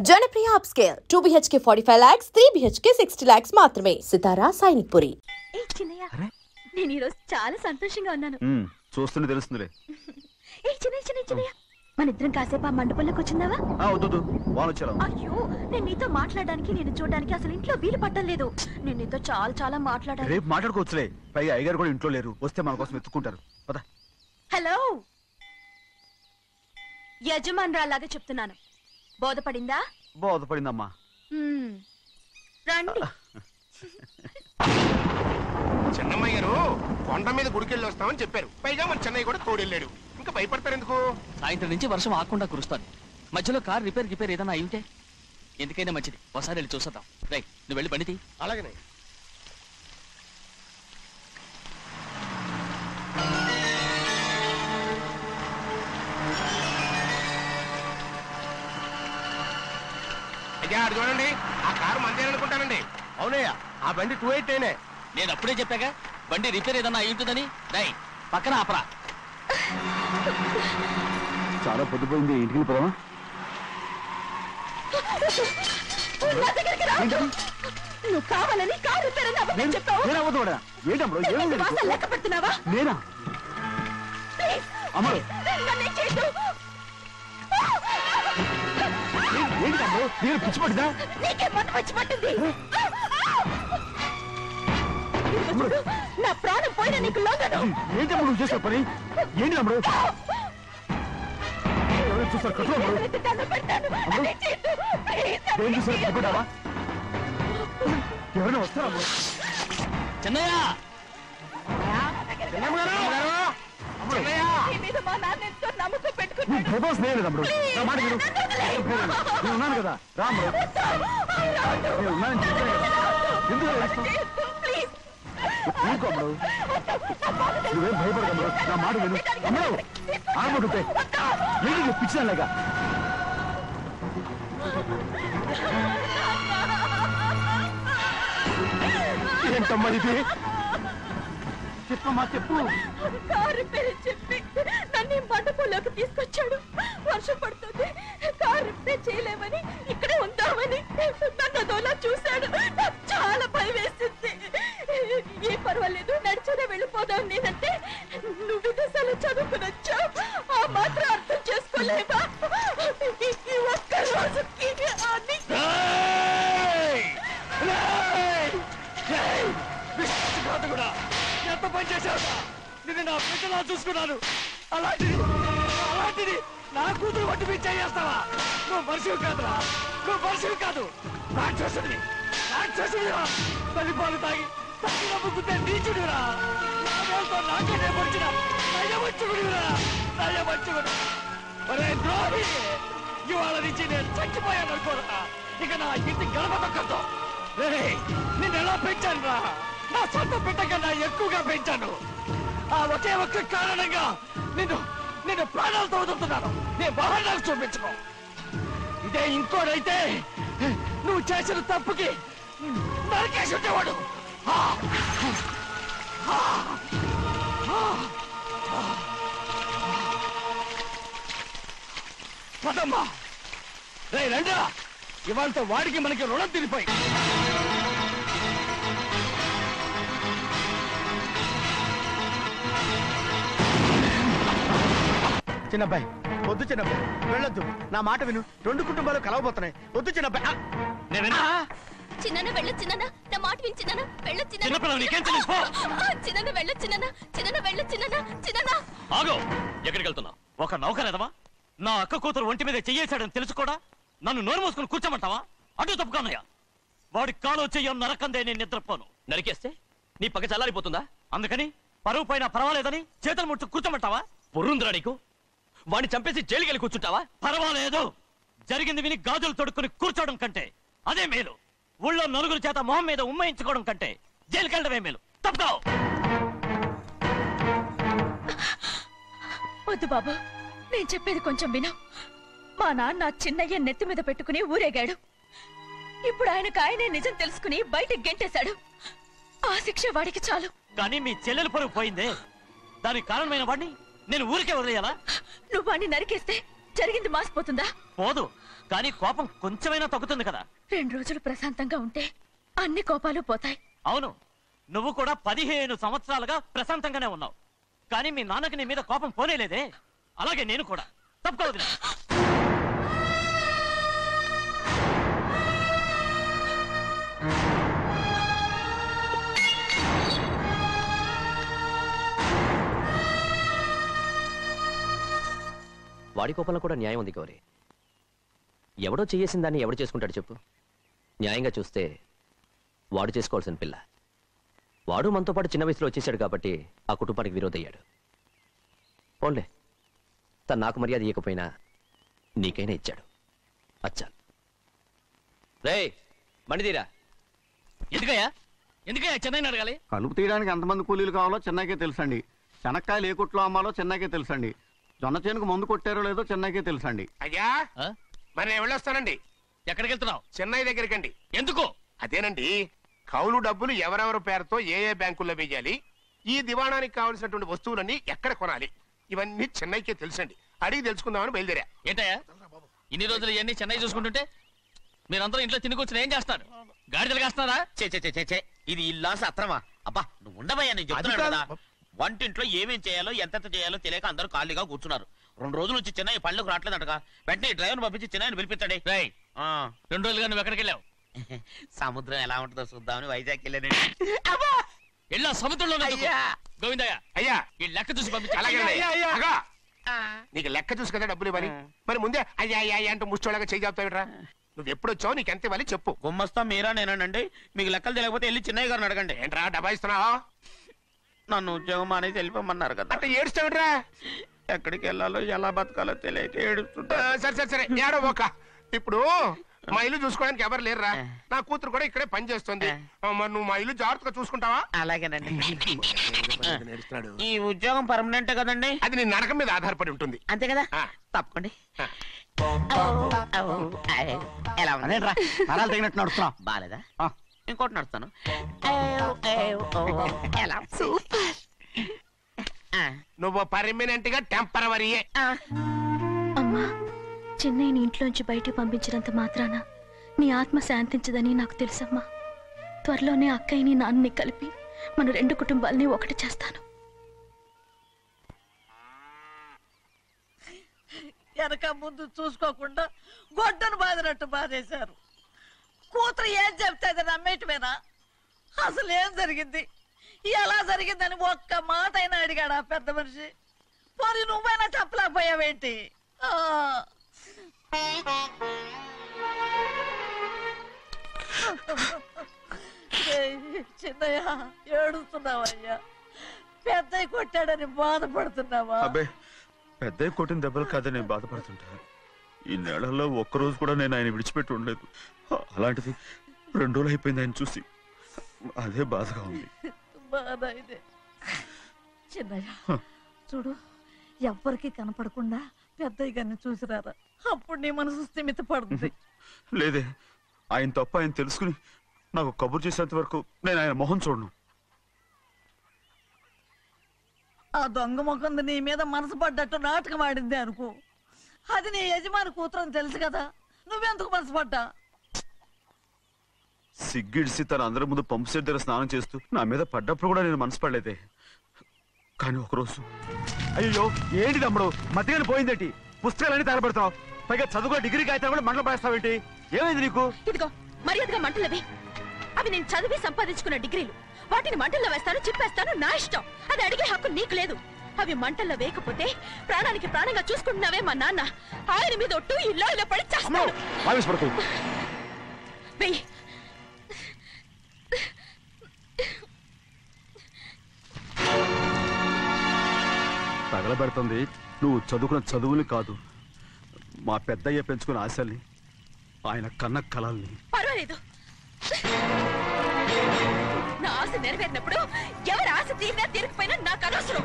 Janapriya upscale 2 BHK 45 lakhs, 3 BHK 60 lakhs మాత్రమే. సితారా సైనిక్పురి. ఏ చిన్నయ్య, నేను ఈ రోజు చాలా సంతోషంగా ఉన్నాను. చూస్తుంటే తెలుస్తుందిలే. ఏ చిన్నయ్య, మన ఇద్దరం కాసేపు ఆ మండపంలోకి వచ్చిందావా? వద్దు వానొచ్చారు. అయ్యో, నేను నీతో మాట్లాడడానికి నేను చూడడానికి అసలు ఇంట్లో వీలు పట్టం లేదు. నేను నీతో చాలా మాట్లాడాలి. రేపు మాట్లాడుకోవచ్చులే. పైగా అయ్యగారు కూడా ఇంట్లో లేరు. వస్తే మన కోసం ఎత్తుకుంటారు. పద. హలో, యజమానురాలాగా చెప్తున్నాను, బోధపడిందా? బోధపడిందమ్మా. రండి. చెన్నమ్మాయి గారు కొండ మీద గుడికెళ్ళి వస్తామని చెప్పారు. పైగా మన చెన్నయ్య కూడా తోడెళ్ళాడు. ఇంకా భయపడతారు ఎందుకు? సాయంత్రం నుంచి వర్షం ఆకుండా కురుస్తాను. మధ్యలో కార్ రిపేర్ ఏదైనా అయి ఉంటే ఎందుకైనా మంచిది ఒకసారి వెళ్ళి చూసేద్దాం. రైట్, నువ్వు వెళ్ళి బండితి. అలాగనే. అయ్యా అడు చూడండి, ఆ కారు మందేననుకుంటానండి. అవునయ్యా, ఆ బండి 288. నేను అప్పుడే చెప్పాగా బండి రిపేర్ ఏదన్నా అయి ఉంటుందని. రైట్, పక్కన ఆపరా. చాలా పొద్దుపోయింది, ఇంటికి వెళ్ళిపోదామా? నువ్వు కావాలని కారు రిపేర్ అని అబద్ధం చెప్పావు. లెక్క పెడుతున్నావా? నేనా? అమ్మా, పిచ్చి పట్టిందా? నీకే మొన్న పిచ్చి పట్టింది. నా ప్రాణం పోయినా నీకు లోగను. ఏంటమ్మా నువ్వు చేసే పని? ఏంటి అమ్మడు? చూస్తారు కట్టు అమ్మడు. ఏం చూసారు? పట్టుకుంటావా? ఎవరైనా వస్తారా అమ్మడు? చెన్నయ్య, స్నేహితుడు నా మాట నేను ఉన్నాను కదా. రామ్మడు, నేను ఉన్నానని చెప్పాను కదా. ఎందుకు ఎందుకు అమ్మడు? నువ్వేం భయపడకమ్మడు, నా మాట విను. అమ్మడు ఆడబడుంటే ఏంటి పిచ్చిన లేక? ఏంటమ్మా ఇది? చెప్పమ్మా, చెప్పు. కారు పేరు చెప్పి నన్ను మండపంలోకి తీసుకొచ్చాడు. వర్షం పడుతుంది, కారు రిపేర్ చేయలేమని ఇక్కడే ఉందామని నన్ను అదోలా చూశాడు. నాకు చాలా భయం వేసింది. ఏ పర్వాలేదు, నడిచేదే వెళ్ళిపోదాం నేనంటే, నువ్వు విదేశాలు చదువుకుని వచ్చావు, ఆ మాత్రం అర్థం చేసుకోలేవా? ఈ ఒక్క రోజుకి ఎంత పని చేశావు? నిన్ను నా బిడ్డలా చూసుకున్నాను. అలాంటిది నా కూతురు వంటి మీద చేస్తావా? నువ్వు మనిషివి కాదురా, నువ్వు మనిషివి కాదు. రాక్షసుడివి, తల్లిపాలు తాగి తల్లిలో ముగ్గుతే నీచుడిరా. నాకే పొడిచిన నయవంచుకుడిరా. ఒరే ద్రోహి, ఇవాళ నుంచి నేను చచ్చిపోయాను అనుకోరా. ఇక నా ఇంటి గడప తొక్కతో. నిన్ను ఎలా పెంచాను రా? నా సొంత బిడ్డ కన్నా ఎక్కువగా పెంచాను. ఆ ఒకే ఒక్క కారణంగా నిన్ను ప్రాణాలతో వదులుతున్నాను. నేను బాగా చూపించుకో. ఇదే ఇంకోడైతే నువ్వు చేసిన తప్పుకి నరికేసి ఉండేవాడు. పదమ్మా, రే రండా. ఇవాళతో వాడికి మనకి రుణం తిరిగిపోయి. చిన్నబ్బాయి వద్దు, చిన్నబ్బాయి వెళ్ళొద్దు. నా మాట విను. 2 కుటుంబాలు కలవబోతున్నాయి. వద్దు చిన్నబ్బాయి. చిన్న వెళ్ళొచ్చు, చిన్న నా మాట విని. చిన్న వెళ్ళొచ్చు, చిన్న వెళ్ళొచ్చు, చిన్న వెళ్ళొచ్చు. చిన్న ఆగో, ఎక్కడికి వెళ్తున్నావు? ఒక నౌకరేదవా నా అక్క కూతురు ఒంటి మీద చెయ్యేశాడని తెలుసు కూడా నన్ను నోరు మూసుకుని కూర్చోమంటావా? అటు తప్పుకున్నాయా? వాడి కాలో చెయ్యం నరకందే నేను నిద్రపోను. నరికేస్తే నీ పక్క చల్లారిపోతుందా? అందుకని పరువు పైన పర్వాలేదని చేతులు ముట్టు కూర్చోమంటావా? పొర్రుందిరా నీకు? వాడిని చంపేసి జైలుకి వెళ్ళి కూర్చుంటావా? పర్వాలేదు, జరిగింది విని గాజులు తొడుక్కుని కూర్చోవడం కంటే అదే మేలు. ఊళ్ళో నలుగురు చేత మొహం మీద ఉమ్మయించుకోవడం కంటే జైలుకి వెళ్ళడమే మేలు. తప్పుకో. వద్దు బాబు, నేను చెప్పేది కొంచెం విను. మా నాన్న చిన్నయ్య నెత్తి మీద పెట్టుకుని ఊరేగాడు. ఇప్పుడు ఆయనే నిజం తెలుసుకుని బయటకు గెంటేశాడు. ఆ శిక్ష వాడికి చాలు. కానీ మీ చెల్లెలు పరువు పోయిందే, దానికి కారణమైన వాడిని నేను ఊరికే వదిలేయాలా? నువ్వు వాడిని నరికేస్తే జరిగింది మాసిపోతుందా? పోదు. కానీ కోపం కొంచెమైనా తగ్గుతుంది కదా. 2 రోజులు ప్రశాంతంగా ఉంటే అన్ని కోపాలు పోతాయి. అవును, నువ్వు కూడా 15 సంవత్సరాలుగా ప్రశాంతంగానే ఉన్నావు, కానీ మీ నాన్నకి నీ మీద కోపం పోనేలేదే. అలాగే నేను కూడా. తప్పుకోవద్దు. వాడి కోపంలో కూడా న్యాయం ఉంది గౌరీ. ఎవడో చేసిన దాన్ని ఎవడు చేసుకుంటాడు చెప్పు? న్యాయంగా చూస్తే వాడు చేసుకోవాల్సిన పిల్ల. వాడు మనతో పాటు చిన్న వయసులో వచ్చేసాడు కాబట్టి ఆ కుటుంబానికి విరోధయ్యాడు. పోన్లే, తను నాకు మర్యాద ఇవ్వకపోయినా నీకైనా ఇచ్చాడు. అచ్చా రే మణిదీరా. ఎందుకయ్యా చెన్నైని అడగాలి? కలుపు తీయడానికి ఎంతమంది కూలీలు కావాలో చెన్నైకే తెలుసండి. శనక్కాయలు ఏ కొట్లో అమ్మాలో చెన్నైకే తెలుసండి. జొన్న చేనుకు మందు కొట్టారో లేదో చెన్నైకే తెలుసండి. అయ్యా మరి నేను వెళ్ళొస్తానండి. ఎక్కడికి వెళ్తున్నావు? చెన్నై దగ్గరికండి. ఎందుకు? అదేనండి, కౌలు డబ్బులు ఎవరెవరి పేరుతో ఏ ఏ బ్యాంకుల్లో వేయాలి, ఈ దివాణానికి కావలసినటువంటి వస్తువులన్నీ ఎక్కడ కొనాలి, ఇవన్నీ చెన్నైకే తెలుసండి. అడిగి తెలుసుకుందామని బయలుదేరా. ఏంటయ్యా ఇన్ని రోజులు ఇవన్నీ చెన్నై చూసుకుంటుంటే మీరందరూ ఇంట్లో తిని కూర్చుని ఏం చేస్తారు? గాడిదలు కాస్తున్నారా? ఇది ఇల్లా సత్రమా? అబ్బా నువ్వు ఉండవయ్యా, నేను చెప్తున్నాను కదా. వంటింట్లో ఏమేం చేయాలో ఎంతెంత చేయాలో తెలియక అందరూ ఖాళీగా కూర్చున్నారు. 2 రోజుల నుంచి చెన్నై పళ్ళకు రావట్లేదంటగా. వెంటనే డ్రైవర్ పంపించి చెన్నైని పిలిపించండి. 2 రోజులుగా నువ్వు ఎక్కడికి వెళ్ళావు? సముద్రం ఎలా ఉంటుందో చూద్దామని వైజాగ్ వెళ్ళానండి. వెళ్ళా సముద్రంలో గోవిందయ్య అయ్యా ఈ లెక్క చూసి పంపించి. అగా నీకు లెక్క చూసి కదా డబ్బులు ఇవ్వాలి. మరి ముందే అయ్యా అయ్యా అంటూ ముష్టోళ్ళగా చేయి చెప్తావిట్రా. నువ్వు ఎప్పుడు వచ్చావు, నీకు ఎంత ఇవ్వాలి చెప్పు. గుమ్మస్తా మీరా నేనండి. మీకు లెక్కలు తెలియకపోతే వెళ్ళి చెన్నై గారిని అడగండి. ఏంట్రా డబ్బా ఇస్తున్నావా? నన్ను ఉద్యోగం అనేది వెళ్ళిపోమన్నారు కదా. అంటే ఏడుస్తావిట్రా? ఎక్కడికి వెళ్ళాలో ఎలా బతకాలో తెలియక ఏడుస్తుంటా. సరే సరే సరే ఏడో ఒక. ఇప్పుడు మా ఇల్లు చూసుకోవడానికి ఎవరు లేరురా. నా కూతురు కూడా ఇక్కడే పని చేస్తుంది. మరి నువ్వు మా ఇల్లు జాగ్రత్తగా చూసుకుంటావా? అలాగేనండి. ఈ ఉద్యోగం పర్మనెంట్ కదండి? అది నీ నరకం మీద ఆధారపడి ఉంటుంది. అంతే కదా. తప్పకండి. ఎలా ఉంది? నరాలు తగినట్టు నడుస్తున్నా. బాలేదా? ఇంకోటి నడుస్తాను. ఎలా? నువ్వు పర్మనెంట్ గా టెంపరవరీయే. అమ్మా, చెన్నైని ఇంట్లోంచి బయటికి పంపించినంత మాత్రాన నీ ఆత్మ శాంతించదని నాకు తెలుసమ్మా. త్వరలోనే అక్కయ్యని నాన్నని కలిపి మన 2 కుటుంబాలని ఒకటి చేస్తాను. వెనక ముందు చూసుకోకుండా గొడ్డను బాదినట్టు బాధేశారు. కూతురు ఏం చెప్తే అది నమ్మేటమేనా? అసలు ఏం జరిగింది, ఎలా జరిగిందని ఒక్క మాట అయినా అడిగాడు ఆ పెద్ద మనిషి. పోనీ నువ్వైనా చెప్పలేకపోయావేంటి? చిన్నయ్య ఏడుస్తున్నావయ్యా? పెద్దయ్య కొట్టాడని బాధపడుతున్నావా? అబ్బే, పెద్ద కొట్టిన దెబ్బలు కాదని నేను బాధపడుతుంటా. ఈ నెలలో ఒక్కరోజు కూడా నేను ఆయన విడిచిపెట్టి ఉండలేదు. అలాంటిది 2 రోజులు అయిపోయింది ఆయన చూసి. అదే బాధగా ఉంది. బాధ ఇదే. చిన్నయ్య చూడు, ఎవ్వరికి కనపడకుండా పెద్దయ్య గారిని చూసిరారా, అప్పుడు నీ మనసు స్థిమిత పడుతుంది. లేదే, ఆయన తప్ప ఆయన తెలుసుకుని నాకు కబురు చేసేంత వరకు నేను ఆయన మొహం చూడను. ఆ దొంగ ముఖం నీ మీద మనసు పడ్డట్టు నాటకం ఆడింది అనుకో. అది నీ యజమాని కూతురని తెలుసు కదా, నువ్వెందుకు మనసు పడ్డా? సిగ్గిడిసి తన అందరి ముందు పంపు సెట్ దగ్గర స్నానం చేస్తూ నా మీద పడ్డప్పుడు కూడా నేను మనసు పడలేదే. కానీ ఒకరోజు, అయ్యో ఏంటి తమ్ముడు మధ్యగానే పోయిందేంటి? పుస్తకాలన్నీ తగలబెడతావు, పైగా చదువుకో డిగ్రీ కాగితాలు కూడా మంటలు పడేస్తావేంటి? ఏమైంది నీకు? ఇదిగో మర్యాదగా మంటలవి. అవి నేను చదివి సంపాదించుకున్న డిగ్రీలు. వాటిని మంటల్లో వేస్తాను, చెప్పేస్తాను, నా ఇష్టం. అది అడిగే హక్కు నీకు లేదు. అవి మంటల్లో వేయకపోతే ప్రాణానికి ప్రాణంగా చూసుకుంటున్నావే మా నాన్న. ఆయన మీద ఒట్టు ఇలా ఇలా పడి చేస్తాను. వెయ్యి. తగలబెడుతుంది నువ్వు చదువుకున్న చదువుని కాదు, మా పెద్దయ్య పెంచుకున్న ఆశల్ని, ఆయన కన్న కళల్ని. పర్వాలేదు, నా ఆశ నెరవేరినప్పుడు ఎవరి ఆశ తీరినా తీరకపోయినా నాకు అనవసరం.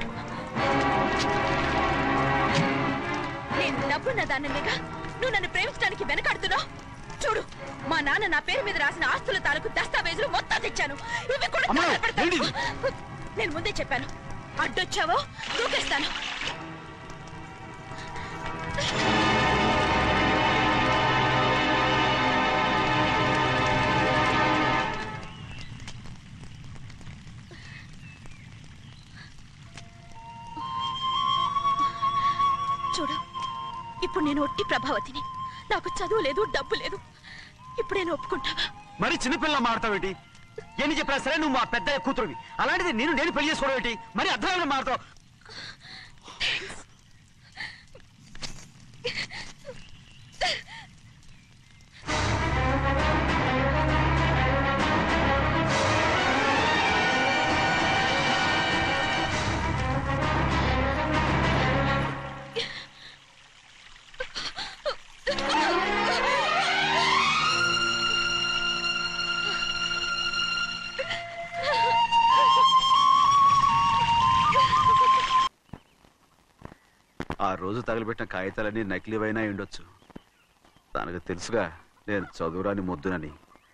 నేను డబ్బున్న దానిగా నువ్వు నన్ను ప్రేమించడానికి వెనకాడుతున్నావు. చూడు, మా నాన్న నా పేరు మీద రాసిన ఆస్తుల తాలూకు దస్తావేజులు మొత్తం తెచ్చాను. ఇవి కూడా నేను ముందే చెప్పాను, అడ్డొచ్చావో దూకేస్తాను. అప్పుడు నేను ఒట్టి ప్రభావతిని, నాకు చదువు లేదు, డబ్బు లేదు. ఇప్పుడు నేను ఒప్పుకుంటావా? మరి చిన్నపిల్ల మాడతావేంటి? ఎన్ని చెప్పినా సరే నువ్వు మా పెద్ద కూతురువి. అలాంటిది నేను పెళ్లి చేసుకోవడం ఏంటి? మరి అర్థమైన మాడతావు. ఆ రోజు తగిలిపెట్టిన కాగితాలన్నీ నకిలీవైనా ఉండొచ్చు. తనకు తెలుసుగా నేను చదువురాని మొద్దునని.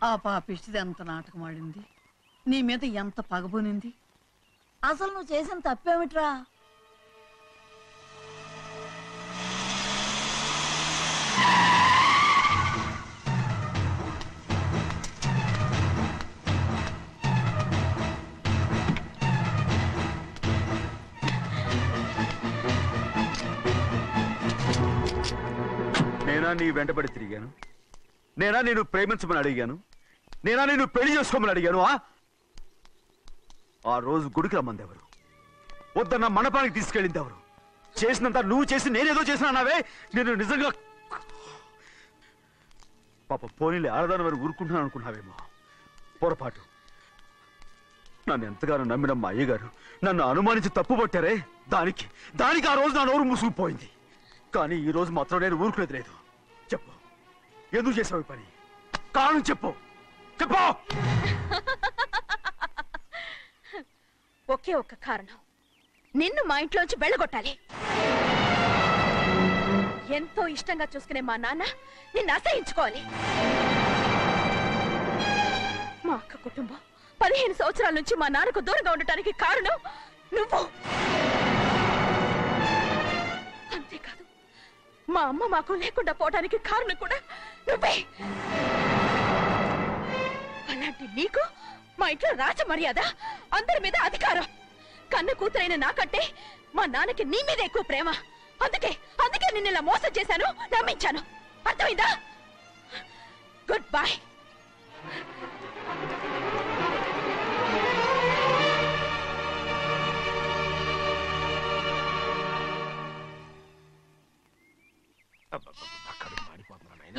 ఆ పాపిష్టిది ఎంత నాటకం ఆడింది, నీ మీద ఎంత పగబోనింది. అసలు నువ్వు చేసిన తప్పేమిట్రా? నేనా నీ వెంటబడి తిరిగాను? నేనా నేను ప్రేమించమని అడిగాను? నేనా నేను పెళ్లి చేసుకోమని అడిగాను? ఆ రోజు గుడికి రమ్మంది ఎవరు? వద్దన్న మండపానికి తీసుకెళ్ళింది ఎవరు? చేసినంత నువ్వు చేసి నేనేదో చేసినావే. నేను నిజంగా పాప పోనీలే ఆడదాని వారు ఊరుకుంటున్నాను అనుకున్నావేమో. పొరపాటు. నన్ను ఎంతగానో నమ్మిన మా అయ్యగారు నన్ను అనుమానించి తప్పు పట్టారే, దానికి ఆ రోజు నా నోరు మూసుకుపోయింది. కానీ ఈ రోజు మాత్రం నేను ఊరుకునేది లేదు. చెప్పు, ఎందుకు చేసావు ఈ పని? కారణం చెప్పు. ఒకే ఒక్క కారణం, నిన్ను మా ఇంట్లోంచి వెళ్ళగొట్టాలి. ఎంతో ఇష్టంగా చూసుకునే మా నాన్న నిన్ను అసహించుకోవాలి. మా అక్క కుటుంబం 15 సంవత్సరాల నుంచి మా నాన్నకు దూరంగా ఉండటానికి కారణం నువ్వు. అంతేకాదు, మా అమ్మ మాకు లేకుండా పోవడానికి కారణం కూడా నువ్వే. అలాంటి నీకు మా ఇంట్లో రాజ మర్యాద, అందరి మీద అధికారం. కన్న కూతురైన నాకంటే మా నాన్నకి నీ మీద ఎక్కువ ప్రేమ. అందుకే నిన్ను ఇలా మోసం చేశాను, నమ్మించాను. అర్థమైందా? Good bye.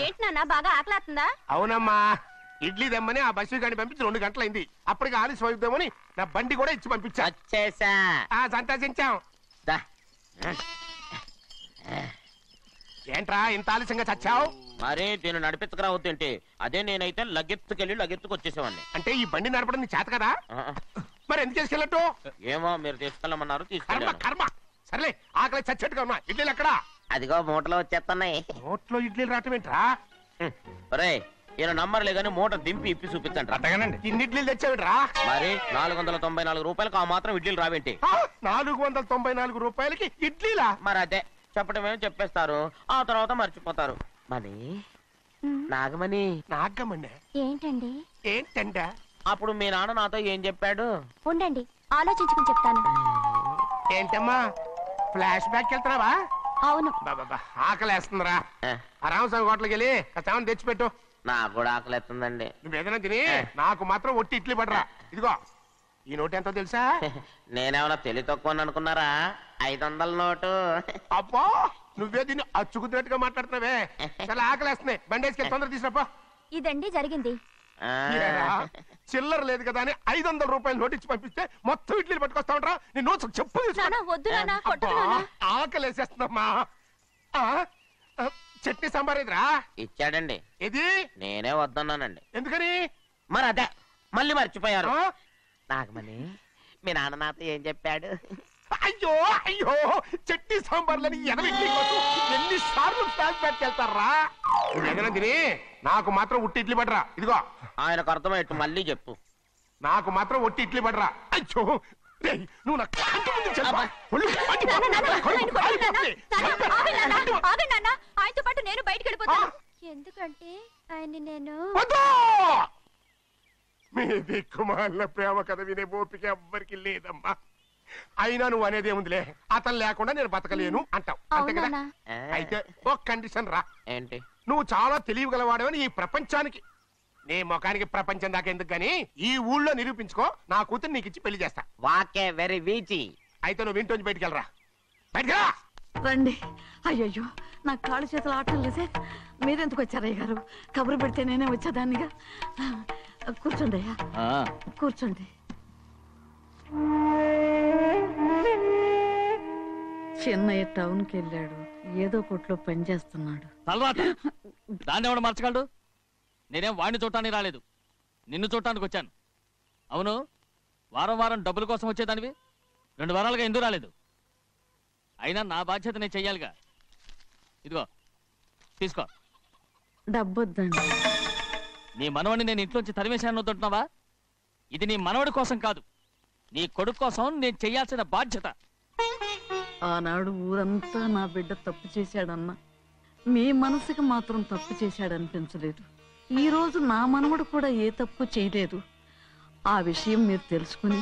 ఏంటి నాన్న, బాగా ఆకలేస్తుందా? అవునమ్మా, ఇడ్లీ దమ్మని ఆ బస్సు గాని పంపించి 2 గంటలైంది. అప్పటికి ఆలస్యం అవుతామని నా బండి కూడా ఇచ్చి పంపించా. సంతోషించాం. ఏంట్రా ఇంత ఆలస్యంగా చచ్చావు? మరే దీన్ని నడిపించకరావద్దేంటి? అదే నేనైతే లగెత్తుకు వచ్చేసేవాడిని. అంటే ఈ బండి నడపడం నీ చేత కదా? మరి ఎందుకు తీసుకెళ్ళట్టు? ఏమో మీరు తీసుకెళ్ళమన్నారు, కర్మ తీసుకెళ్ళాను. కర్మ. సర్లే, ఆకలి చచ్చేట్టుగా ఉన్నా. ఇడ్లీలు ఎక్కడా? అదిగో మూటలో వచ్చేస్తున్నాయి. నోట్లో ఇడ్లీలు రావటం ఏంట్రా? ఒరే, ఈయన నంబర్లే గానీ మూట దింపి ఇప్పి చూపించండి. అట్టగానండి. ఇన్ని ఇడ్లీలు తెచ్చావిడ్రా? మరి 494 రూపాయలకు ఆ మాత్రం ఇడ్లీలు రావేంటి? 494 రూపాయలకి ఇడ్లీలా? మరి అదే చెప్పడమే చెప్పేస్తారు, ఆ తర్వాత మర్చిపోతారు. మనీ నాగమణి. నాగమణి ఏంటండి? ఏంటంట? అప్పుడు మీ నాన్న నాతో ఏం చెప్పాడు? ఉండండి, ఆలోచించుకుని చెప్తాను. ఏంటమ్మా, ఫ్లాష్ బ్యాక్ వెళ్తున్నావా? అవును. బాబా ఆకలేస్తుందిరా. ఆ రామస్వామి హోటల్కి వెళ్ళి కాస్త తెచ్చిపెట్టు. నాకు కూడా ఆకలిస్తుందండి. నువ్వు ఏదైనా తిని నాకు మాత్రం ఒట్టి ఇడ్లీ పడరా. ఇదిగో ఈ నోటు ఎంతో తెలుసా? నేనేమన్నా తెలివి తక్కువ అనుకున్నారా? 500 నోటు. అబ్బో, నువ్వే దీన్ని అచ్చుకుతున్నట్టుగా మాట్లాడుతున్నావే. చాలా ఆకలేస్తున్నాయి, బండి వేసుకెళ్ళి తొందర తీసినప్ప. ఇదండి జరిగింది. చిల్లర లేదు కదా అని 500 రూపాయలు నోటు ఇచ్చి పంపిస్తే మొత్తం ఇడ్లీలు పట్టుకొస్తా ఉంటా. నీ నోట్స్ చెప్పు. ఆకలేసేస్తుందమ్మా. చట్నీ సాంబార్ ఇదిరా? ఇచ్చాడండి. ఇది నేనే వద్దన్నానండి. ఎందుకని? మరి అదే మళ్ళీ మర్చిపోయారు. నాగమణి, మీ నాన్న నాతో ఏం చెప్పాడు? అయ్యో అయ్యో, చట్నీ సాంబార్లని ఎన్నిసార్లు ఫ్లాష్ బ్యాక్ వెళ్తారా? తిని నాకు మాత్రం ఉట్టి ఇడ్లీ పడరా. ఇదిగో ఆయనకు అర్థమయ్యట్టు మళ్ళీ చెప్పు. నాకు మాత్రం ఒట్టి ఇడ్లీ పడరా. అయ్యో, నువ్వు నా కంటి ముందు చెప్పా. ఆయనతో పాటు నేను బయటికి వెళ్ళిపోతాను. ఎందుకంటే ఆయన నేను మీ దిక్కుమాలిన ప్రేమ కథ వినే ఓపిక ఎవ్వరికి లేదమ్మా. అయినా నువ్వు అనేది ఏముందిలే, అతను లేకుండా నేను బతకలేను అంటావు అంతే కదా. అయితే ఓ కండిషన్ రా. ఏంటి? నువ్వు చాలా తెలియగలవాడవని ఈ ప్రపంచానికి, నీ ముఖానికి ప్రపంచం దాకా ఎందుకు గాని ఈ ఊళ్ళో నిరూపించుకో. నా కూతురు నీకు ఇచ్చి పెళ్లి చేస్తా. వాకే వెరీ వీచి. అయితే నువ్వు ఇంటి బయటికి వెళ్ళరా. బయటకెళ్ళరా. రండి. అయ్యయ్యో నాకు కాళ్ళు చేతులు ఆటలు లేసే. మీరెందుకు వచ్చారయ్య గారు? కబురు పెడితే నేనే వచ్చేదాన్నిగా. కూర్చోండి అయ్యా, కూర్చోండి. చిన్నయ్య టౌన్కి వెళ్ళాడు, ఏదో కొట్లో పని చేస్తున్నాడు. దాన్ని ఎవడు మార్చగలడు? నేనేం వాడిని చూడటానికి రాలేదు, నిన్ను చూడటానికి వచ్చాను. అవును, వారం వారం డబ్బుల కోసం వచ్చేదానివి 2 వారాలుగా ఎందుకు రాలేదు? అయినా నా బాధ్యత నేను చెయ్యాలిగా. ఇదిగో తీసుకో. డబ్బొద్దండి. నీ మనవడిని నేను ఇంట్లోంచి తరిమేశాను వద్దంటున్నావా? ఇది నీ మనవడి కోసం కాదు, నీ కొడుకు కోసం నేను చెయ్యాల్సిన బాధ్యత. ఆనాడు ఊరంతా నా బిడ్డ తప్పు చేశాడన్నా, మీ మనసుకి మాత్రం తప్పు చేశాడనిపించలేదు. ఈ రోజు నా మనవడు కూడా ఏ తప్పు చేయలేదు. ఆ విషయం మీరు తెలుసుకుని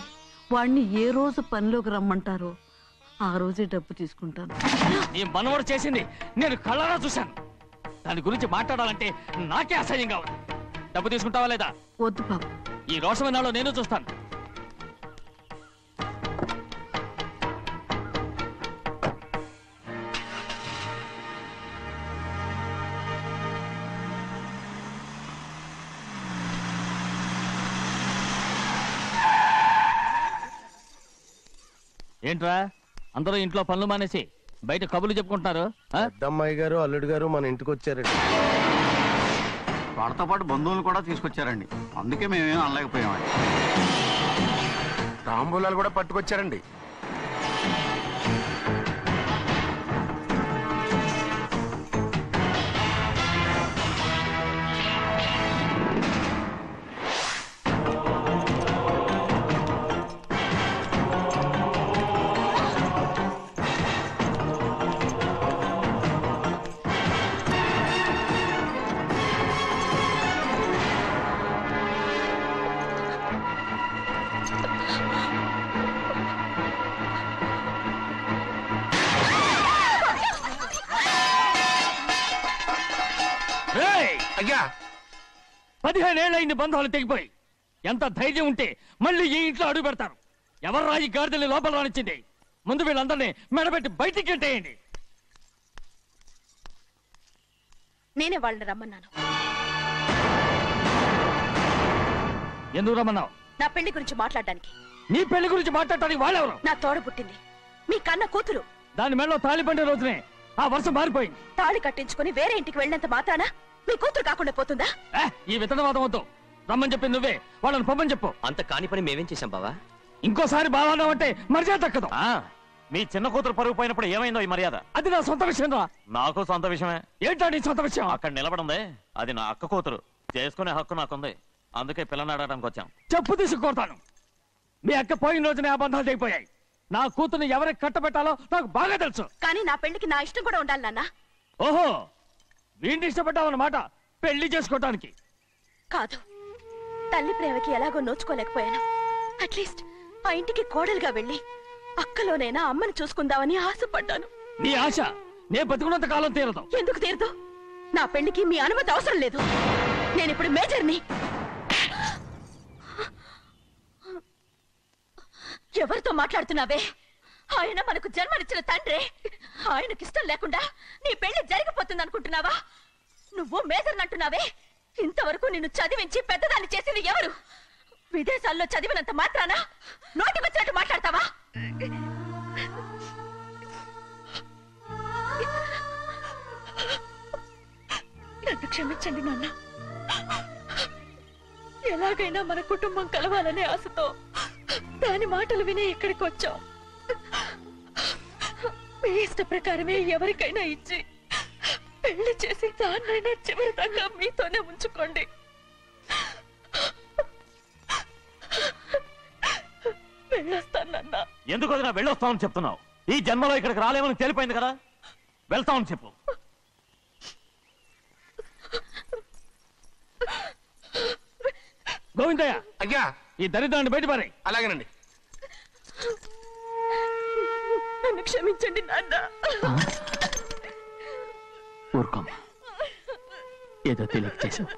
వాడిని ఏ రోజు పనిలోకి రమ్మంటారో ఆ రోజే డబ్బు తీసుకుంటాను. నీ మనవడు చేసింది నేను కళ్ళారా చూశాను. దాని గురించి మాట్లాడాలంటే నాకే అసహ్యంగా ఉంది. డబ్బు తీసుకుంటావా లేదా? వద్దు బాబు. ఈ రోషమైన నాలో నేను చూస్తాను. ఏంట్రా అందరూ ఇంట్లో పనులు మానేసి బయట కబుర్లు చెప్పుకుంటున్నారు? పెద్దమ్మాయి గారు అల్లుడు గారు మన ఇంటికి వచ్చారండి. వాళ్ళతో పాటు బంధువులు కూడా తీసుకొచ్చారండి, అందుకే మేమేం అనలేకపోయామండి. తాంబూలాలు కూడా పట్టుకొచ్చారండి. అయ్యా 15 ఏళ్ళైంది బంధాలు తెగిపోయి. ఎంత ధైర్యం ఉంటే మళ్ళీ ఈ ఇంట్లో అడుగు పెడతారు? ఎవరు రాయి గాడిదల్ని లోపల రానిచ్చింది? ముందు వీళ్ళందరినీ మెడబెట్టి బయటికి గెట్టేయండి. నేనే వాళ్ళని రమ్మన్నాను. ఎందుకు రమ్మన్నావు? నా పెళ్లి గురించి మాట్లాడడానికి. నీ పెళ్లి గురించి మాట్లాడటానికి వాళ్ళెవరు? నా తోడ పుట్టింది, మీ కన్న కూతురు. దాని మెడలో తాళి పండే రోజునే ఆ వర్షం మారిపోయింది. తాళి కట్టించుకుని వేరే ఇంటికి వెళ్ళినంత మాత్రాన మీ కూతురు కాకుండా పోతుందా? ఈ విత్తనవాదం వద్దు. రమ్మని చెప్పింది నువ్వే, వాళ్ళని పంపని చెప్పు. అంత కాని పని మేమేం చేశాం బావా? ఇంకోసారి బాగా అంటే మర్యాద తక్కదు. మీ చిన్న కూతురు పరుగు పోయినప్పుడు ఏమైందో ఈ మర్యాద? అది నా సొంత విషయం రా. నాకు సొంత విషయమే. ఏంటో నీ సొంత విషయం? అక్కడ నిలబడిందే అది నా అక్క కూతురు, చేసుకునే హక్కు నాకుంది. అందుకే పిల్లని అడగడానికి వచ్చాం. చెప్పు తీసుకొడతాను. మీ అక్క పోయిన రోజునే ఆ బంధాలు తెగిపోయాయి. నా కూతుర్ని ఎవరికి కట్టబెట్టాలో నాకు బాగా తెలుసు. కానీ నా పెళ్లికి నా ఇష్టం కూడా ఉండాలి నాన్న. ఓహో, వీడిని ఇష్టపడ్డావన్నమాట పెళ్లి చేసుకోవటానికి? కాదు, తల్లి ప్రేమకి ఎలాగో నోచుకోలేకపోయాను. అట్లీస్ట్ ఆ ఇంటికి కోడలుగా వెళ్ళి అక్కలోనైనా అమ్మని చూసుకుందామని ఆశపడ్డాను. నీ ఆశ నే బతుకున్నంత కాలం తీరదు. ఎందుకు తీరదు? నా పెళ్లికి మీ అనుమతి అవసరం లేదు. నేనిప్పుడు మేజర్ని. ఎవరితో మాట్లాడుతున్నావే? ఆయన మనకు జన్మనిచ్చిన తండ్రే. ఆయనకిష్టం లేకుండా నీ పెళ్లి జరిగిపోతుంది అనుకుంటున్నావా? నువ్వు మేజర్ అంటున్నావే. ఇంతవరకు నిన్ను చదివించి పెద్దదాన్ని చేసింది ఎవరు? విదేశాల్లో చదివినంత మాత్రాన నోటికొచ్చినట్టు మాట్లాడతావా? నన్ను క్షమించండి నాన్న. ఎలాగైనా మన కుటుంబం కలవాలనే ఆశతో దాని మాటలు వినే ఇక్కడికి వచ్చాం. మీ ఇష్ట ప్రకారమే ఎవరికైనా ఇచ్చి పెళ్లి చేసి దాన్నైనా చివరి దాకా మీతోనే ఉంచుకోండి. వెళ్ళొస్తానన్నా. ఎందుకు వదినా వెళ్ళొస్తామని చెప్తున్నావు? ఈ జన్మలో ఇక్కడికి రాలేమని తెలిపోయింది కదా, వెళ్తామని చెప్పు. గోవిందయ్య, అయ్యా ఈ దరిద్రాన్ని బయటపడి. అలాగేనండి. క్షమించండి నాన్న. ఊరుకోమ్మా, ఏదో తెలియక చేసావు,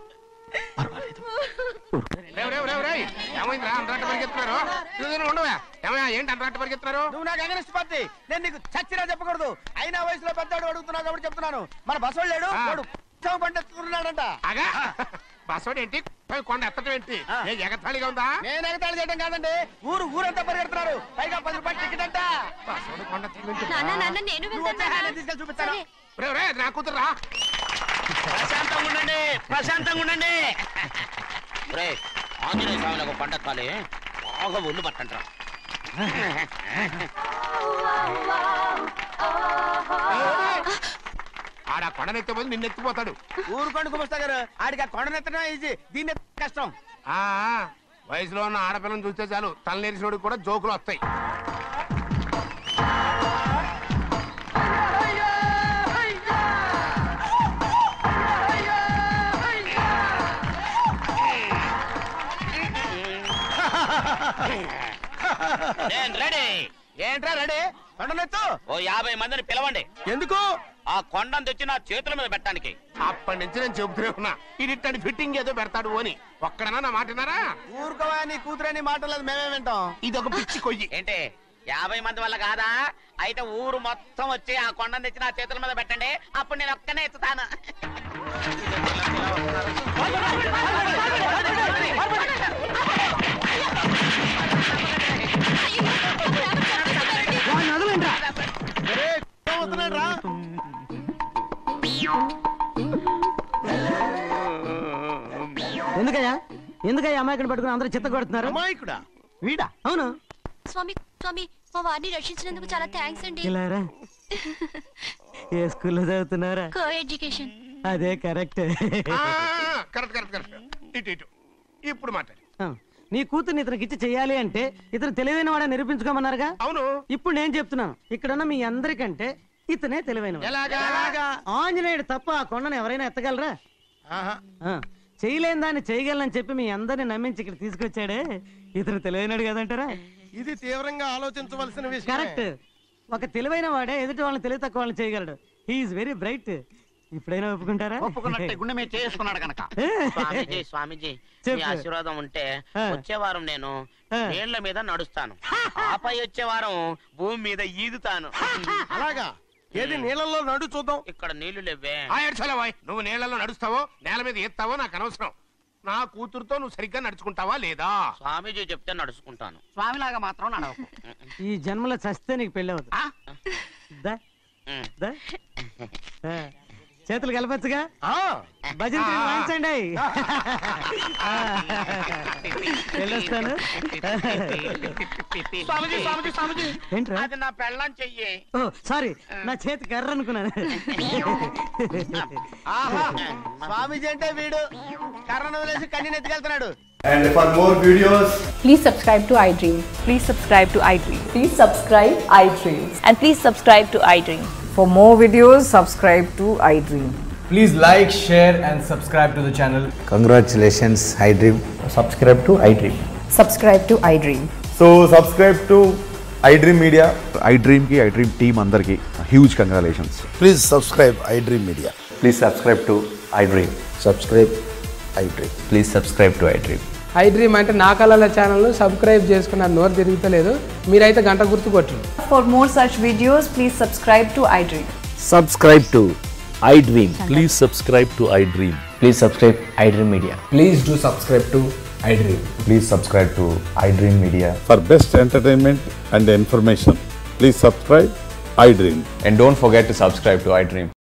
పర్వాలేదు. ఏమైందిరా అంతరాట పరిగెత్తున్నారు? ఉండవా ఏమయ్యా, ఏంటి అంతరాట పరిగెత్తున్నారు? నువ్వు నాకు అగనిస్ట్ పార్టీ, నేను నీకు చచ్చినా చెప్పకూడదు. అయినా వయసులో పెద్దవాడు అడుగుతున్నావు కాబట్టి చెప్తున్నాను. మన బసవాడు లేడు, వాడు పండిస్తున్నాడంట. అగా బసవాడు ఏంటి, కొండ ఎత్తడం ఏంటి? ఎగతాళిగా ఉందా? నేను ఎగతాళి చేయడం కాదండి, ఊరంతా పరిగెడుతున్నారు. పైగా 10 రూపాయలు టికెట్ అంట. బసవాడు కొండ తీసుకెళ్ళి చూపిస్తాను. నా కూతురా. ప్రశాంతంగా ఉండండి, ప్రశాంతంగా ఉండండి. ఆంజనేయ స్వామికి ఒక పండగ కాలే, బాగా ఒళ్ళు పట్టంటారా. ఆడ కొండనెత్తే పోతే నిన్నెత్తిపోతాడు. ఊరుకోండి కుమస్తా గారు, ఆడికి ఆ కొండనెత్తడం ఈజీ, దీన్ని కష్టం. వయసులో ఉన్న ఆడపిల్లని చూస్తే చాలు తలనేరిసినోడికి కూడా జోకులు వస్తాయి. ఏంట్రా రెడీ? కొండనెత్తు. ఓ 50 మందిని పిలవండి. ఎందుకు? ఆ కొండను తెచ్చి నా చేతుల మీద పెట్టడానికి. అప్పటి నుంచి నేను చెబుతూనే ఉన్నా, ఇది ఫిట్టింగ్ ఏదో పెడతాడు అని. ఒక్కడనా నా మాట విన్నారా? ఊరుకోవా, నీ కూతురని మాటలేదు, మేమే వింటాం. ఇది ఒక పిచ్చి కొయ్యి. ఏంటి 50 మంది వల్ల కాదా? అయితే ఊరు మొత్తం వచ్చి ఆ కొండను తెచ్చి నా చేతుల మీద పెట్టండి, అప్పుడు నేను ఒక్కనే ఎత్తుతాను. ఎందుకయ్యా అమాయకుని పట్టుకుని అందరూ చిత్త కొడుతున్నారు? అమాయకుడా? వీడా? అవును. స్వామి స్వామి, మా వారిని రక్షించినందుకు చాలా థ్యాంక్స్ అండి. ఇలారా, ఏ స్కూల్లో చదువుతున్నారా? Co education. అదే కరెక్ట్. ఇప్పుడు మాట్లాడు. నీ కూతుర్ని ఇతనికి ఇచ్చి చెయ్యాలి అంటే ఇతను తెలివైన వాడని నిరూపించుకోమన్నారుగా. అవును. ఇప్పుడు నేను చెప్తున్నాను, ఇక్కడున్న మీ అందరికంటే ఇతనే తెలివైన. ఆంజనేయుడు తప్ప ఆ కొండను ఎవరైనా ఎత్తగలరా? చేయలేని దాన్ని చేయగలనని చెప్పి మీ అందరిని నమ్మించి ఇక్కడ తీసుకొచ్చాడే, ఇతను తెలివైనడు కదంటారా? ఇది తీవ్రంగా ఆలోచించవలసిన విషయం. కరెక్ట్. ఒక తెలివైన వాడే ఎదుటి వాళ్ళని తెలివి తక్కువ వాళ్ళని చేయగలడు. He's very bright. ఇప్పుడైనా ఒప్పుకుంటారా? ఒప్పుకున్నట్టే, గుండె మీద చేసుకున్నాడు కనుక. స్వామీజీ, స్వామీజీ, మీ ఆశీర్వాదం ఉంటే వచ్చే వారం నేను నీళ్ల మీద నడుస్తాను, ఆపై వచ్చే వారం భూమి మీద ఈదుతాను. అలాగా? ఏది నీళ్ళలో నడు చూద్దాం. ఇక్కడ నీళ్లు లేవే. నువ్వు నీళ్లలో నడుస్తావో నేల మీద ఎత్తావో నాకు అనవసరం. నా కూతురుతో నువ్వు సరిగ్గా నడుచుకుంటావా లేదా? స్వామీజీ చెప్తే నడుచుకుంటాను. స్వామిలాగా మాత్రం నడవకు. ఈ జన్మలో చస్తే నీకు పెళ్ళి అవుతుంది. చేతులు కలపచ్చుగా, భజన వాయించండి. వెళ్ళొస్తాను. ఏంట్రా? అది నా పెళ్ళం చెయ్యి. ఓ సారీ, నా చేతి కర్ర అనుకున్నాను. స్వామీజీ అంటే వీడు కర్రను వదిలేసి కన్నీని ఎత్తుకెళ్తున్నాడు. And for more videos, please subscribe to iDream. Please subscribe to iDream. Please subscribe iDream. And please subscribe to iDream. For more videos, subscribe to iDream. please like, share and subscribe to the channel. Congratulations, iDream. Subscribe to iDream. Subscribe to iDream. So subscribe to iDream Media. iDream ki iDream team andarki huge congratulations. Please subscribe iDream Media. Please subscribe to iDream. Subscribe iDream. Please subscribe to iDream. iDream అంటే నా కళల channel subscribe చేసుకున్న నోరు తిరుగుతలేదు, మీరైతే గంట గుర్తు కొట్టండి. For more such videos, please subscribe to iDream. Subscribe to iDream. Please subscribe to iDream. Please subscribe iDream Media. Please do subscribe to iDream. Please subscribe to iDream Media. For best entertainment and information, please subscribe iDream. And don't forget to subscribe to iDream.